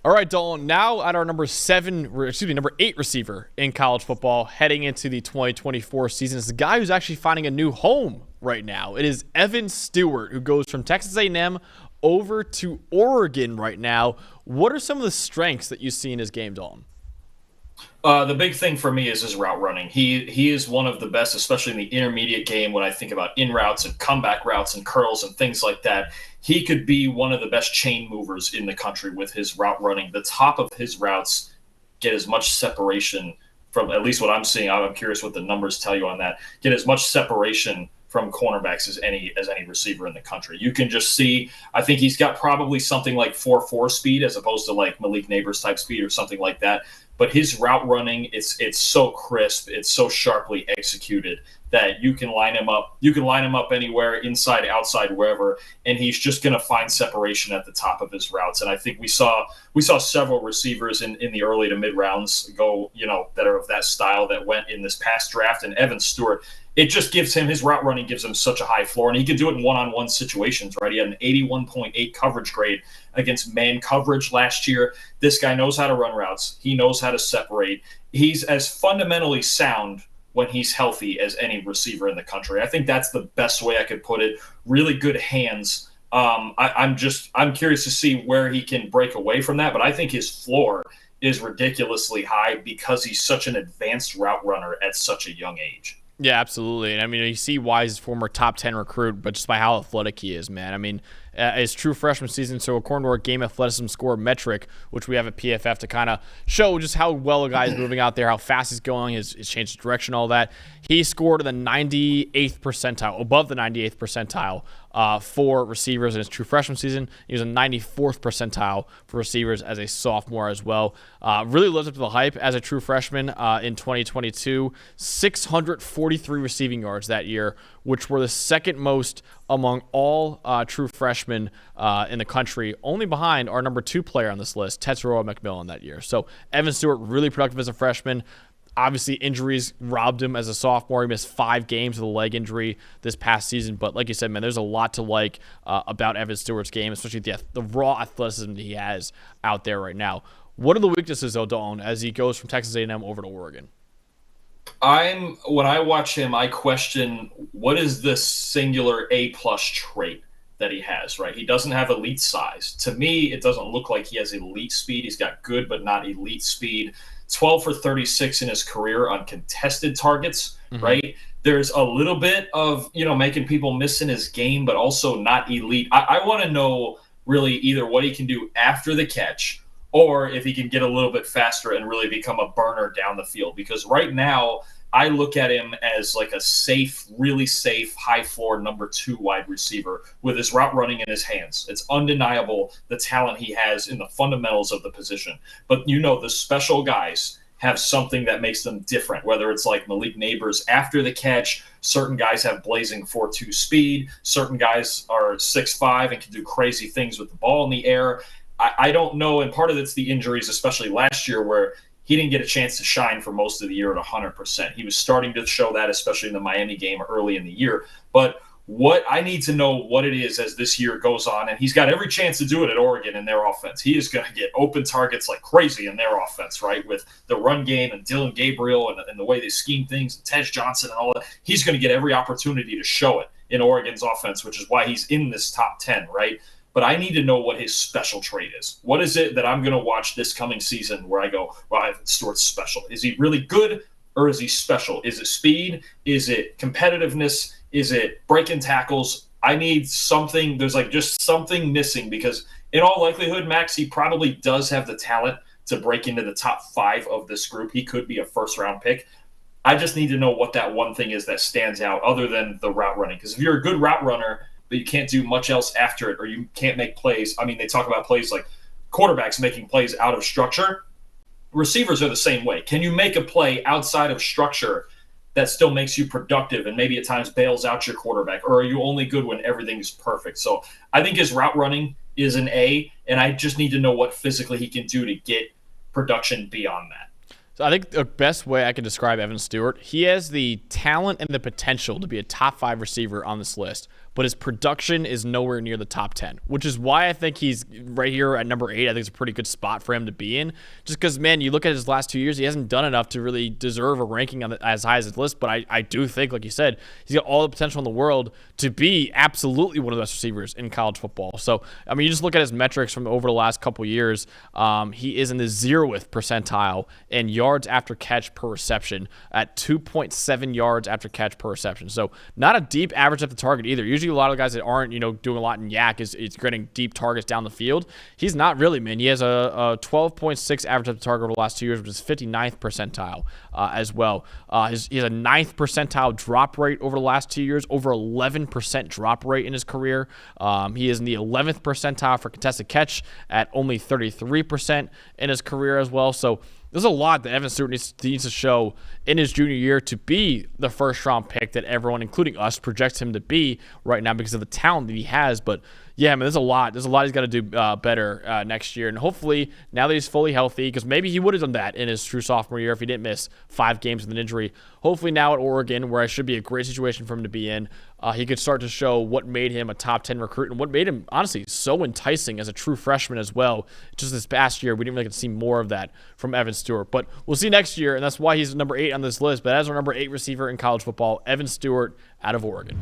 All right, Dalton. Now at our number 8 receiver in college football, heading into the 2024 season, is the guy who's actually finding a new home right now. It is Evan Stewart, who goes from Texas A&M over to Oregon right now. What are some of the strengths that you see in his game, Dalton? The big thing for me is his route running. He is one of the best, especially in the intermediate game. When I think about in routes and comeback routes and curls and things like that, he could be one of the best chain movers in the country with his route running. The top of his routes get as much separation from, at least what I'm seeing. I'm curious what the numbers tell you on that. Get as much separation from cornerbacks as any receiver in the country. You can just see. I think he's got probably something like 4.4 speed as opposed to like Malik Neighbors type speed or something like that. But his route running, it's so crisp, it's so sharply executed that you can line him up. You can line him up anywhere, inside, outside, wherever, and he's just going to find separation at the top of his routes. And I think we saw several receivers in the early to mid rounds go, that are of that style that went in this past draft. And Evan Stewart, it just gives him, his route running gives him such a high floor, and he can do it in one-on-one situations, right? He had an 81.8 coverage grade against man coverage last year. This guy knows how to run routes. He knows how to separate. He's as fundamentally sound when he's healthy as any receiver in the country. I think that's the best way I could put it. Really good hands. I'm curious to see where he can break away from that, but I think his floor is ridiculously high because he's such an advanced route runner at such a young age. Yeah, absolutely. And I mean, you see why he's a former top 10 recruit, but just by how athletic he is, man. I mean, his true freshman season, so according to our game athleticism score metric, which we have at PFF to kind of show just how well a guy is moving out there, how fast he's going, his change of direction, all that, he scored in the 98th percentile, above the 98th percentile for receivers in his true freshman season. He was a 94th percentile for receivers as a sophomore as well. Really lived up to the hype as a true freshman in 2022. 643 receiving yards that year, which were the second most among all true freshmen in the country, only behind our number 2 player on this list, Tetsuo McMillan, that year. So Evan Stewart, really productive as a freshman. Obviously, injuries robbed him as a sophomore. He missed 5 games with a leg injury this past season. But like you said, man, there's a lot to like about Evan Stewart's game, especially the raw athleticism that he has out there right now. What are the weaknesses, though, Dalton, as he goes from Texas A&M over to Oregon? When I watch him, I question what is the singular A-plus trait that he has, right? He doesn't have elite size. To me, it doesn't look like he has elite speed. He's got good but not elite speed. 12 for 36 in his career on contested targets, right? There's a little bit of, making people miss in his game, but also not elite. I want to know really either what he can do after the catch or if he can get a little bit faster and really become a burner down the field. Because right now, I look at him as like a safe, really safe, high floor number 2 wide receiver with his route running in his hands. It's undeniable the talent he has in the fundamentals of the position. But the special guys have something that makes them different, whether it's like Malik Neighbors after the catch. Certain guys have blazing 4.2 speed. Certain guys are 6'5" and can do crazy things with the ball in the air. I don't know, and part of it's the injuries, especially last year, where he didn't get a chance to shine for most of the year at 100%. He was starting to show that, especially in the Miami game early in the year. But what I need to know what it is as this year goes on, and he's got every chance to do it at Oregon in their offense. He is going to get open targets like crazy in their offense, right, with the run game and Dylan Gabriel and the way they scheme things, and Tej Johnson and all that. He's going to get every opportunity to show it in Oregon's offense, which is why he's in this top 10, right? But I need to know what his special trait is. What is it that I'm going to watch this coming season where I go, well, Stewart's special? Is he really good or is he special? Is it speed? Is it competitiveness? Is it breaking tackles? I need something. There's like just something missing because in all likelihood, Max, he probably does have the talent to break into the top 5 of this group. He could be a first-round pick. I just need to know what that one thing is that stands out other than the route running. Because if you're a good route runner, but you can't do much else after it, or you can't make plays. I mean, they talk about plays like quarterbacks making plays out of structure. Receivers are the same way. Can you make a play outside of structure that still makes you productive and maybe at times bails out your quarterback? Or are you only good when everything's perfect? So I think his route running is an A, and I just need to know what physically he can do to get production beyond that. So I think the best way I can describe Evan Stewart, he has the talent and the potential to be a top 5 receiver on this list, but his production is nowhere near the top 10, which is why I think he's right here at number 8. I think it's a pretty good spot for him to be in, just because, man, you look at his last 2 years, he hasn't done enough to really deserve a ranking on as high as his list, but I do think, like you said, he's got all the potential in the world to be absolutely one of the best receivers in college football. So, I mean, you just look at his metrics from over the last couple years, he is in the 0th percentile in yards after catch per reception at 2.7 yards after catch per reception. So not a deep average at the target either. Usually a lot of guys that aren't, doing a lot in yak is getting deep targets down the field. He's not really, man. He has a 12.6 average at the target over the last 2 years, which is 59th percentile as well. He has a 9th percentile drop rate over the last 2 years, over 11% drop rate in his career. He is in the 11th percentile for contested catch at only 33% in his career as well. So there's a lot that Evan Stewart needs to show in his junior year to be the first-round pick that everyone, including us, projects him to be right now because of the talent that he has. But, yeah, man, there's a lot. There's a lot he's got to do better next year. And hopefully, now that he's fully healthy, because maybe he would have done that in his true sophomore year if he didn't miss 5 games with an injury. Hopefully now at Oregon, where it should be a great situation for him to be in, he could start to show what made him a top 10 recruit and what made him, honestly, so enticing as a true freshman as well. Just this past year, we didn't really get to see more of that from Evan Stewart. But we'll see next year, and that's why he's number 8 on this list. But as our number 8 receiver in college football, Evan Stewart out of Oregon.